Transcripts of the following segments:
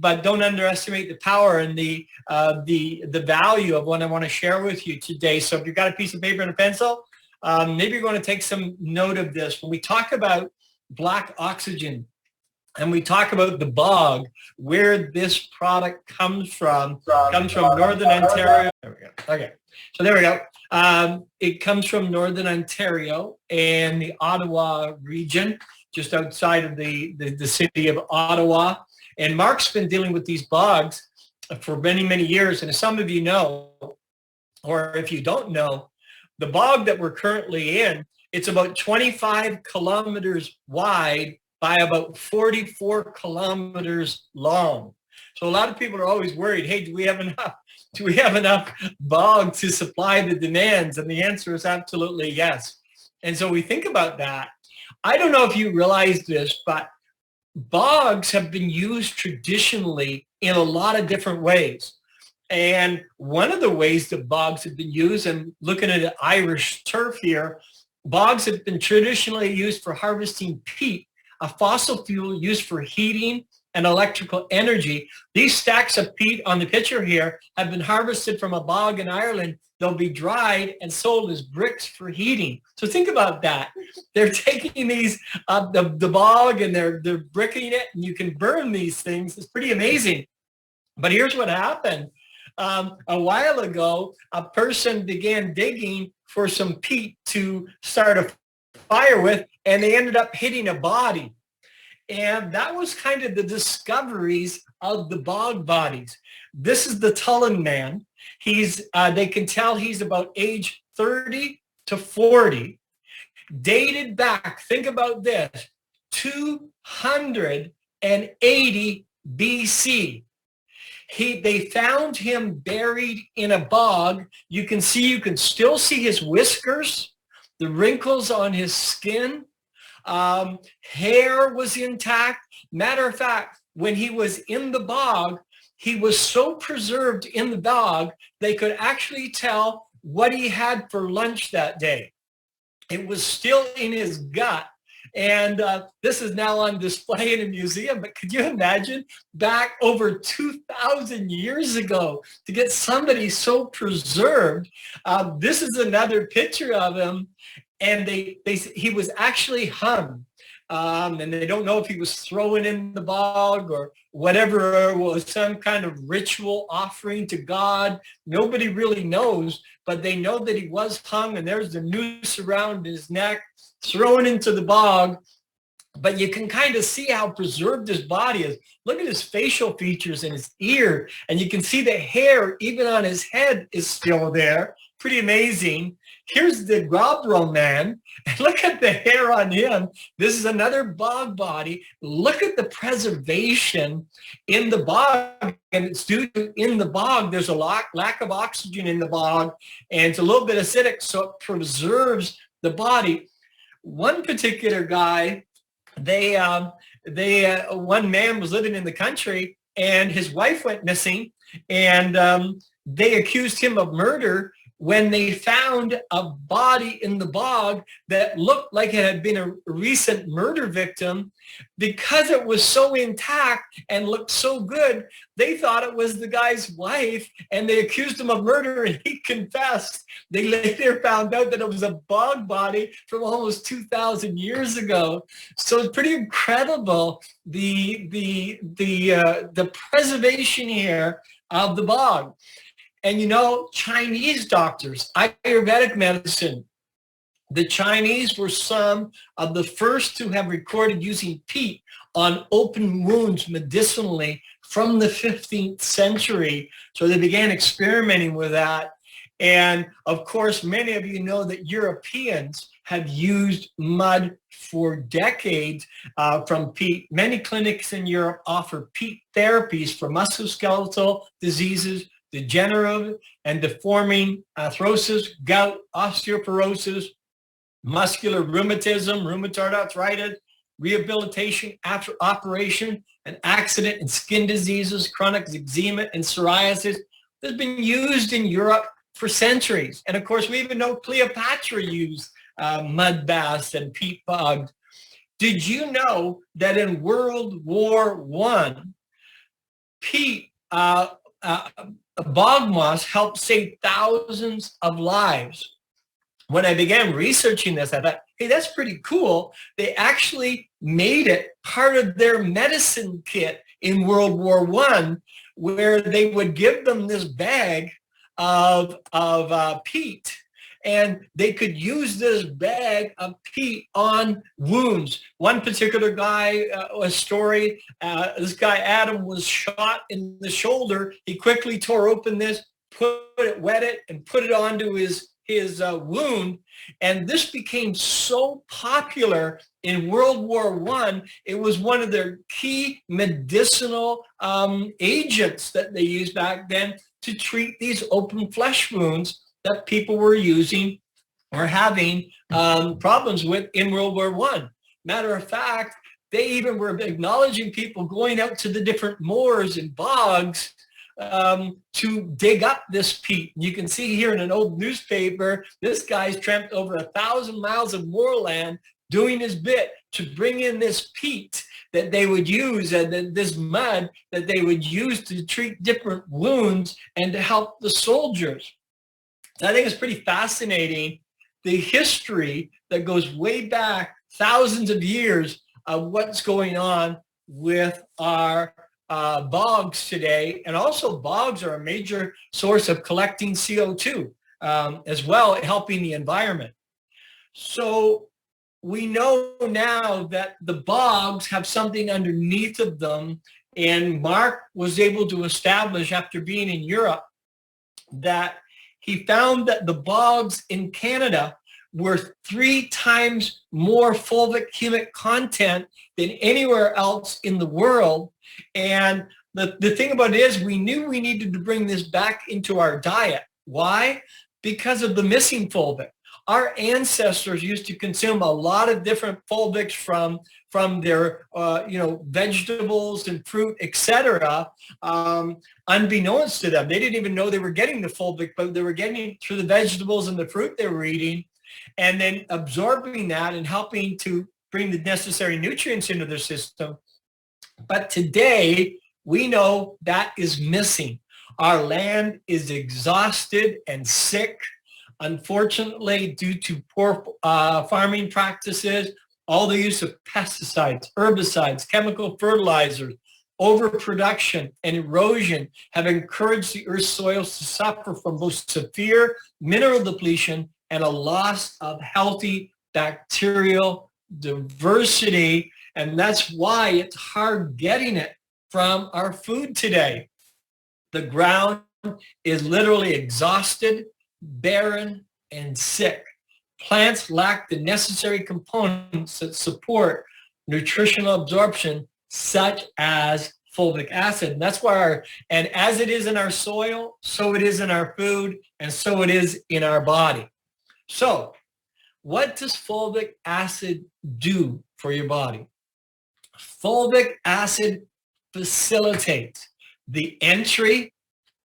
but don't underestimate the power and the value of what I want to share with you today. So if you've got a piece of paper and a pencil, maybe you're going to take some note of this. When we talk about black oxygen and we talk about the bog, where this product comes from Northern Ontario. There we go. Okay. So there we go. It comes from Northern Ontario and the Ottawa region, just outside of the city of Ottawa. And Mark's been dealing with these bogs for many, many years. And as some of you know, or if you don't know, the bog that we're currently in, it's about 25 kilometers wide by about 44 kilometers long. So a lot of people are always worried, hey, do we have enough bog to supply the demands? And the answer is absolutely yes. And so we think about that. I don't know if you realize this, but bogs have been used traditionally in a lot of different ways. And one of the ways that bogs have been used, and looking at the Irish turf here, bogs have been traditionally used for harvesting peat, a fossil fuel used for heating and electrical energy. These stacks of peat on the picture here have been harvested from a bog in Ireland. They'll be dried and sold as bricks for heating. So think about that. They're taking these, the bog, and they're bricking it, and you can burn these things. It's pretty amazing. But here's what happened. A while ago, a person began digging for some peat to start a fire with, and they ended up hitting a body. And that was kind of the discoveries of the bog bodies. This is the Tullen man. They can tell he's about age 30 to 40, dated back, think about this, 280 BC. They found him buried in a bog. You can still see his whiskers, the wrinkles on his skin. Hair was intact. Matter of fact, when he was in the bog, he was so preserved in the bog, they could actually tell what he had for lunch that day. It was still in his gut. And this is now on display in a museum. But could you imagine back over 2,000 years ago to get somebody so preserved? This is another picture of him. And he was actually hung. And they don't know if he was thrown in the bog or whatever, was some kind of ritual offering to God. Nobody really knows, but they know that he was hung, and there's the noose around his neck, thrown into the bog. But you can kind of see how preserved his body is. Look at his facial features and his ear, and you can see the hair even on his head is still there. Pretty amazing. Here's the Gobro man. Look at the hair on him. This is another bog body. Look at the preservation in the bog. And it's due to in the bog, there's a lack of oxygen in the bog, and it's a little bit acidic, so it preserves the body. One particular guy, one man was living in the country, and his wife went missing, and they accused him of murder when they found a body in the bog that looked like it had been a recent murder victim. Because it was so intact and looked so good, they thought it was the guy's wife, and they accused him of murder, and he confessed. They later found out that it was a bog body from almost 2,000 years ago. So it's pretty incredible, the preservation here of the bog. And you know, Chinese doctors, Ayurvedic medicine, the Chinese were some of the first to have recorded using peat on open wounds medicinally from the 15th century. So they began experimenting with that. And of course, many of you know that Europeans have used mud for decades from peat. Many clinics in Europe offer peat therapies for musculoskeletal diseases, degenerative and deforming arthrosis, gout, osteoporosis, muscular rheumatism, rheumatoid arthritis, rehabilitation after operation, and accident and skin diseases, chronic eczema and psoriasis. Has been used in Europe for centuries. And of course, we even know Cleopatra used mud baths and peat bogs. Did you know that in World War I, peat, bog moss helped save thousands of lives. When I began researching this, I thought, hey, that's pretty cool. They actually made it part of their medicine kit in World War I, where they would give them this bag of peat, and they could use this bag of peat on wounds. One particular guy, a story, this guy Adam was shot in the shoulder. He quickly tore open this, wet it, and put it onto his wound, and this became so popular in World War I. It was one of their key medicinal agents that they used back then to treat these open flesh wounds that people were using or having problems with in World War I. Matter of fact, they even were acknowledging people going out to the different moors and bogs to dig up this peat. You can see here in an old newspaper, this guy's tramped over 1,000 miles of moorland doing his bit to bring in this peat that they would use, and then this mud that they would use to treat different wounds and to help the soldiers. So I think it's pretty fascinating, the history that goes way back thousands of years of what's going on with our bogs today. And also bogs are a major source of collecting CO2 as well, helping the environment. So we know now that the bogs have something underneath of them, and Mark was able to establish, after being in Europe, that he found that the bogs in Canada were 3 times more fulvic humic content than anywhere else in the world. And the thing about it is, we knew we needed to bring this back into our diet. Why? Because of the missing fulvic. Our ancestors used to consume a lot of different fulvics from their vegetables and fruit, etc. Unbeknownst to them. They didn't even know they were getting the fulvic, but they were getting it through the vegetables and the fruit they were eating, and then absorbing that and helping to bring the necessary nutrients into their system. But today, we know that is missing. Our land is exhausted and sick, unfortunately, due to poor farming practices, all the use of pesticides, herbicides, chemical fertilizers, overproduction, and erosion have encouraged the Earth's soils to suffer from both severe mineral depletion and a loss of healthy bacterial diversity. And that's why it's hard getting it from our food today. The ground is literally exhausted, barren, and sick. Plants lack the necessary components that support nutritional absorption, such as fulvic acid. And that's why and as it is in our soil, so it is in our food, and so it is in our body. So what does fulvic acid do for your body? Fulvic acid facilitates the entry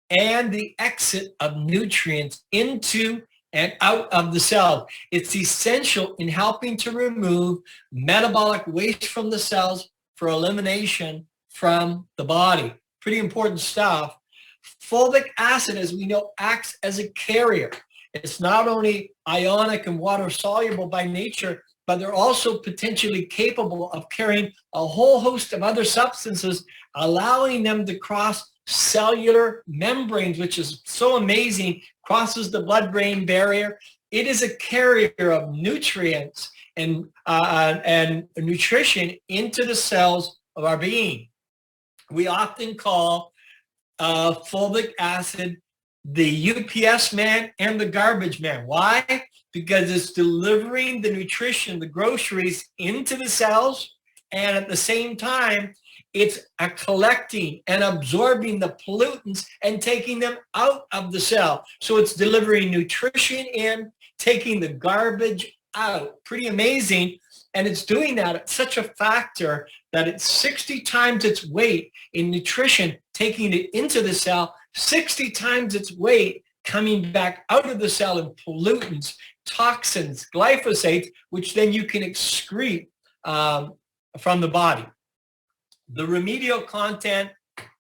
and the exit of nutrients into and out of the cell. It's essential in helping to remove metabolic waste from the cells for elimination from the body. Pretty important stuff. Fulvic acid, as we know, acts as a carrier. It's not only ionic and water soluble by nature, but they're also potentially capable of carrying a whole host of other substances, allowing them to cross cellular membranes, which is so amazing, crosses the blood-brain barrier. It is a carrier of nutrients and nutrition into the cells of our being. We often call fulvic acid the UPS man and the garbage man. Why? Because it's delivering the nutrition, the groceries into the cells, and at the same time, it's collecting and absorbing the pollutants and taking them out of the cell. So it's delivering nutrition in, taking the garbage out. Pretty amazing. And it's doing that at such a factor that it's 60 times its weight in nutrition, taking it into the cell, 60 times its weight coming back out of the cell in pollutants, toxins, glyphosate, which then you can excrete from the body. The remedial content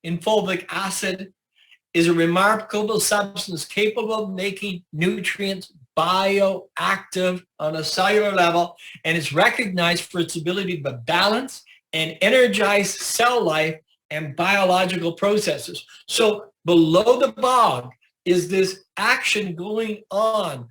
in fulvic acid is a remarkable substance capable of making nutrients bioactive on a cellular level, and is recognized for its ability to balance and energize cell life and biological processes. So below the bog is this action going on,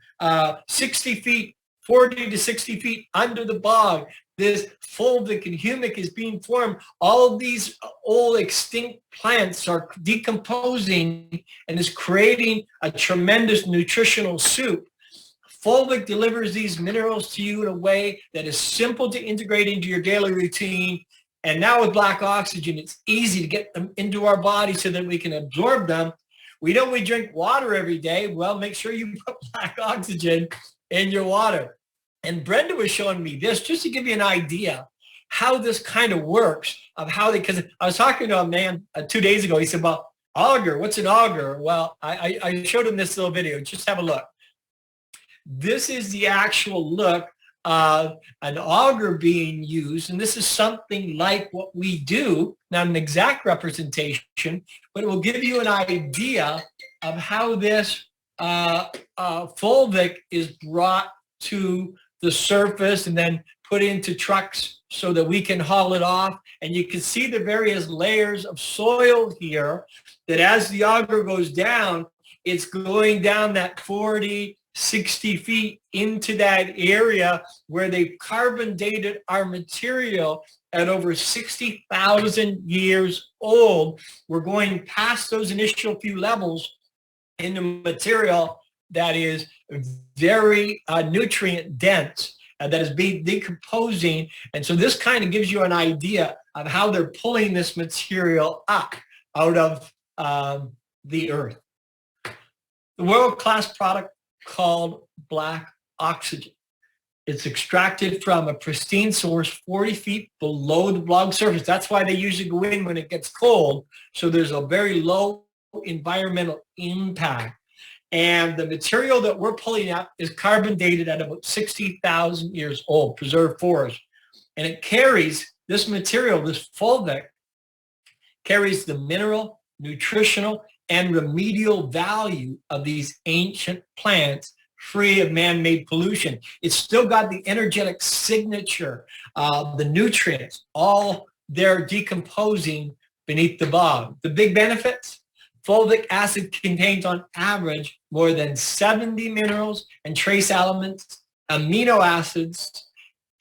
60 feet, 40 to 60 feet under the bog. This fulvic and humic is being formed. All of these old extinct plants are decomposing and is creating a tremendous nutritional soup. Fulvic delivers these minerals to you in a way that is simple to integrate into your daily routine. And now with black oxygen, it's easy to get them into our body so that we can absorb them. We know we drink water every day. Well, make sure you put black oxygen in your water. And Brenda was showing me this just to give you an idea how this kind of works, of how they, because I was talking to a man 2 days ago. He said, well, auger, what's an auger? Well, I showed him this little video. Just have a look. This is the actual look of an auger being used. And this is something like what we do, not an exact representation, but it will give you an idea of how this fulvic is brought to the surface and then put into trucks so that we can haul it off. And you can see the various layers of soil here that as the auger goes down, it's going down that 40, 60 feet into that area where they've carbon dated our material at over 60,000 years old. We're going past those initial few levels into material that is very nutrient dense, that is being decomposing. And so this kind of gives you an idea of how they're pulling this material up out of the earth. The world-class product called black oxygen. It's extracted from a pristine source 40 feet below the bog surface. That's why they usually go in when it gets cold. So there's a very low environmental impact. And the material that we're pulling up is carbon dated at about 60,000 years old, preserved forest. And it carries, this material, this fulvic, carries the mineral, nutritional, and remedial value of these ancient plants free of man-made pollution. It's still got the energetic signature, the nutrients, all they're decomposing beneath the bog. The big benefits? Fulvic acid contains on average more than 70 minerals and trace elements, amino acids,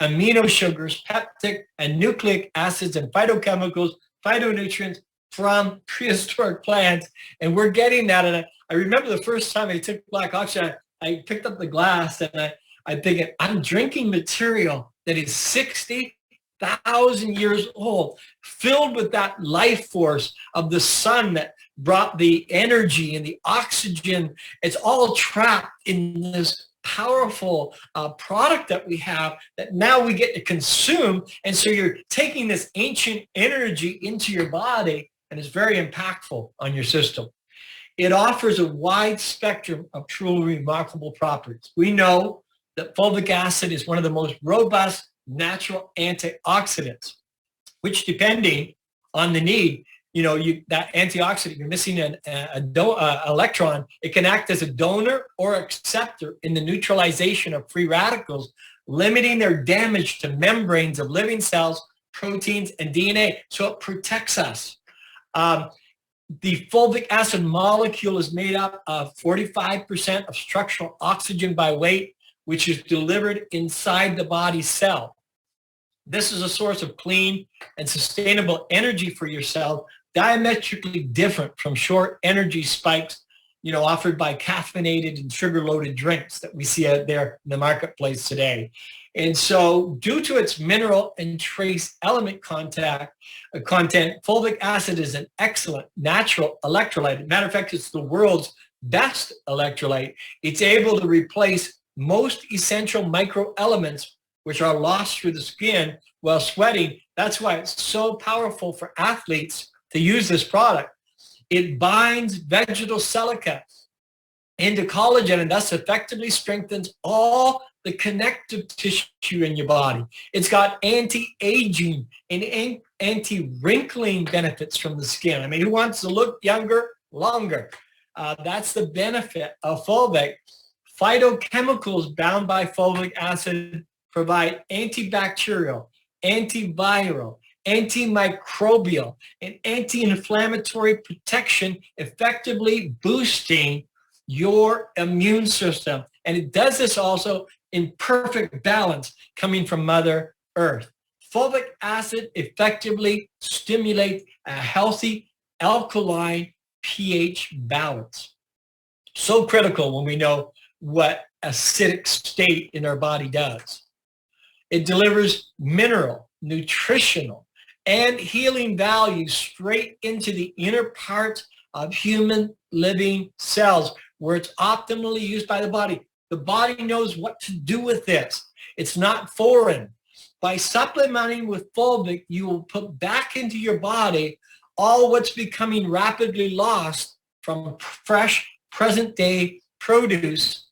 amino sugars, peptic and nucleic acids, and phytochemicals, phytonutrients from prehistoric plants. And we're getting that. And I remember the first time I took black oxygen, I picked up the glass and I think I'm drinking material that is 60,000 years old, filled with that life force of the sun that brought the energy and the oxygen. It's all trapped in this powerful product that we have that now we get to consume. And so you're taking this ancient energy into your body, and it's very impactful on your system. It offers a wide spectrum of truly remarkable properties. We know that fulvic acid is one of the most robust natural antioxidants, which, depending on the need, that antioxidant, you're missing an electron, it can act as a donor or acceptor in the neutralization of free radicals, limiting their damage to membranes of living cells, proteins, and DNA. So it protects us. The fulvic acid molecule is made up of 45% of structural oxygen by weight, which is delivered inside the body cell. This is a source of clean and sustainable energy for your cell, diametrically different from short energy spikes, offered by caffeinated and sugar-loaded drinks that we see out there in the marketplace today. And so due to its mineral and trace element content, fulvic acid is an excellent natural electrolyte. Matter of fact, it's the world's best electrolyte. It's able to replace most essential microelements which are lost through the skin while sweating. That's why it's so powerful for athletes to use this product. It binds vegetal silica into collagen and thus effectively strengthens all the connective tissue in your body. It's got anti-aging and anti-wrinkling benefits from the skin. I mean, who wants to look younger longer? That's the benefit of fulvic. Phytochemicals bound by fulvic acid provide antibacterial, antiviral, antimicrobial, and anti-inflammatory protection, effectively boosting your immune system. And it does this also in perfect balance coming from Mother Earth. Fulvic acid effectively stimulates a healthy alkaline pH balance. So critical when we know what acidic state in our body does. It delivers mineral, nutritional, and healing value straight into the inner parts of human living cells where it's optimally used by the body. The body knows what to do with this. It's not foreign. By supplementing with fulvic, you will put back into your body all what's becoming rapidly lost from fresh present-day produce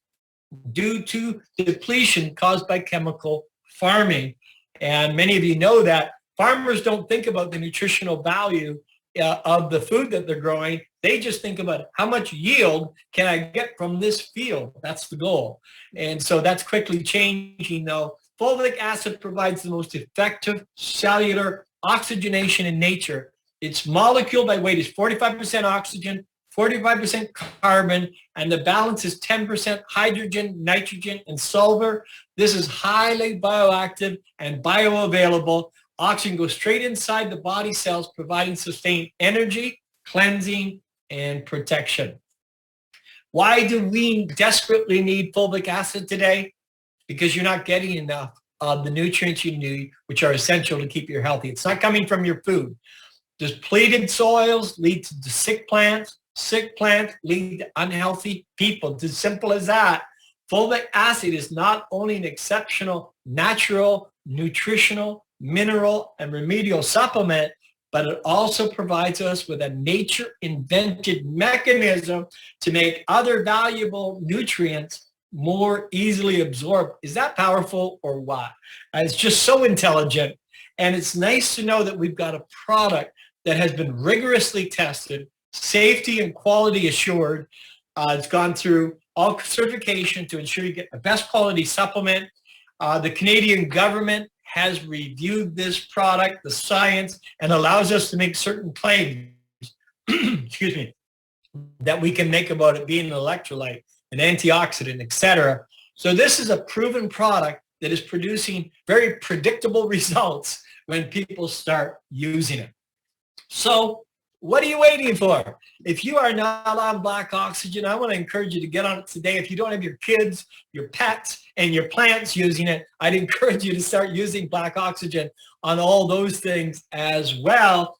due to depletion caused by chemical farming. And many of you know that farmers don't think about the nutritional value of the food that they're growing. They just think about how much yield can I get from this field. That's the goal. And so that's quickly changing, though. Fulvic acid provides the most effective cellular oxygenation in nature. Its molecule by weight is 45% oxygen, 45% carbon, and the balance is 10% hydrogen, nitrogen, and sulfur. This is highly bioactive and bioavailable. Oxygen goes straight inside the body cells, providing sustained energy, cleansing, and protection. Why do we desperately need fulvic acid today? Because you're not getting enough of the nutrients you need, which are essential to keep you healthy. It's not coming from your food. Depleted soils lead to sick plants. Sick plants lead to unhealthy people. It's as simple as that. Fulvic acid is not only an exceptional natural, nutritional, mineral, and remedial supplement, but it also provides us with a nature-invented mechanism to make other valuable nutrients more easily absorbed. Is that powerful or what? It's just so intelligent. And it's nice to know that we've got a product that has been rigorously tested, safety and quality assured. It's gone through all certification to ensure you get the best quality supplement. The Canadian government has reviewed this product, the science, and allows us to make certain claims, excuse me, that we can make about it being an electrolyte, an antioxidant, etc. So this is a proven product that is producing very predictable results when people start using it. So what are you waiting for? If you are not on black oxygen, I want to encourage you to get on it today. If you don't have your kids, your pets, and your plants using it, I'd encourage you to start using black oxygen on all those things as well.